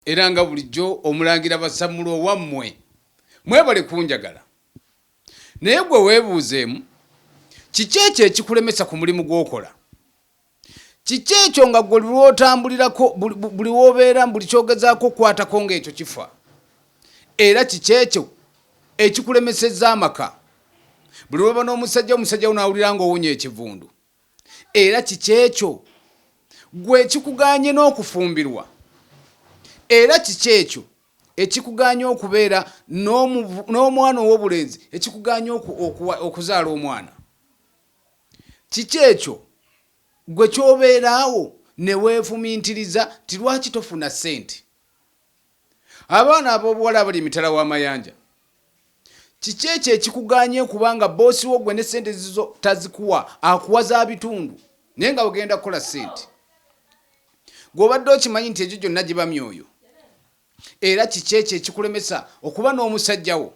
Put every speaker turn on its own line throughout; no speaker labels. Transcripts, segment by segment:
Era nga bulijjo Omulangira Basamula wammwe mwebale kunjagala naye gwe weebuuzeemu kiki ekyo ekikulemesa ku mulimu gw'okola kiki ekyo nga gwe lwotambulirako buli woobeera buli kyogezaako okukwatako ng'ekyo kifa era kiki ekyo ekikulemesezza amaka buli lweba n'omusajja unaawulira ng'owunya ekivundu era kiki ekyo gwe ekikuganye n'okufumbirwa era kiki ekyo ekikuganya okubeera n'omwana ow'obulenzi ekikuganya okuzaala omwana kiki ekyo gwe kyobeeraawo ne weefumintiriza ti lwaki tofuna ssente abaana ab'obuwala abali emitala w'amayanja kiki ekyo ekikuganya kubanga boosi wo gwe ne ssente zizo tazikuwa akuwa za bitundu naye nga ogenda kukola ssente gw'obadde okimanyi nti egyo gyonna giba myoyo era kiki ekyo ekikulemesa okuba n'omusajjawo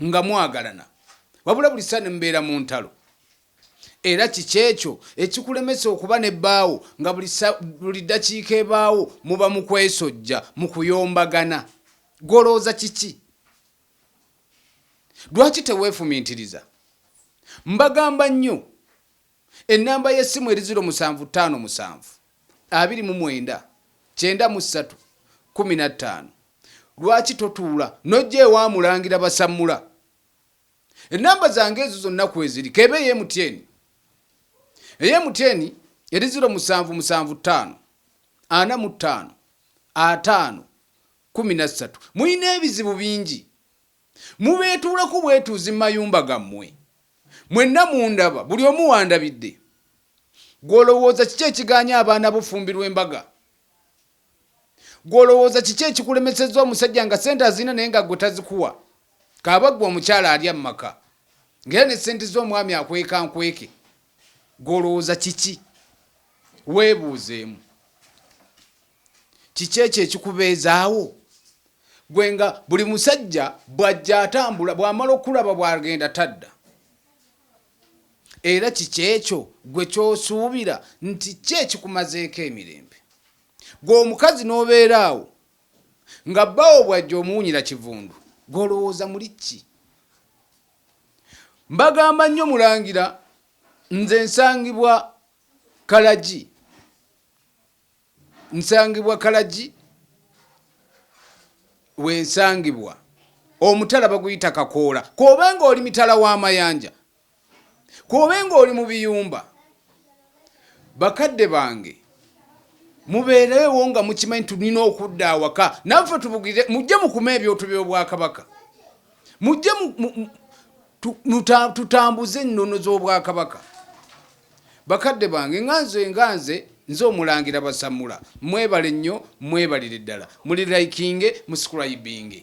nga mwagalana wabula buli saa ne mubeera mu ntalo era kiki ekyo ekikulemesa okuba n'ebbaawo nga buli ddakiika ebaawo muba mu kwesojja mu kuyombagana golooza kiki lwaki teweefumintiriza mbagamba nnyo ennamba y'essimu eri 0757 29 93 15 lwaki totuula nojja ewa Mulangira Basamula ennamba zange ezo zonna kweziri kebe ey'emutyen eri 0775 45 5 13 muyina ebizibu bingi mubeetuulako bwetuuzi mu mayumba gammwe mwenna mundaba buli omu wandabidde gw'olowooza kiki ekiganya abaana bufumbirwa embaga gw'olowooza kiki ekikulemesezza omusajja nga ssente azina naye nga gwe tazikuwa kaaba gwe omukyala alya mu maka ng'era ne ssente z'omwami akweka nkweke gw'olowooza kiki weebuuzeemu kiki ekyo ekikubeezaawo gwe nga buli musajja bw'ajja atambula bw'amala okulaba bw'agenda tadda era kiki ekyo gwe ky'osuubira nti ki ekikumazeeko emirembe gwe omukazi n'obeeraawo nga bbaawo bw'ajja omuwunyira kivundu gw'olowooza muli ki mbagamba nnyo Mulangira nze nsangibwa Kalagi wensangibwa omutala baguyita Kakoola kwobenga oli mitala w'amayanja kwobenga oli mu biyumba bakadde bange mubeerewo nga mukimanyi tulina okudda awaka naffe tubugire mujje mukuma ebyoto by'Obwakabaka mujje tutambuze ennono z'Obwakabaka bakadde bange nganze nze Omulangira Basamula mwebale nnyo mwebalire ddala muli likinge muscribinge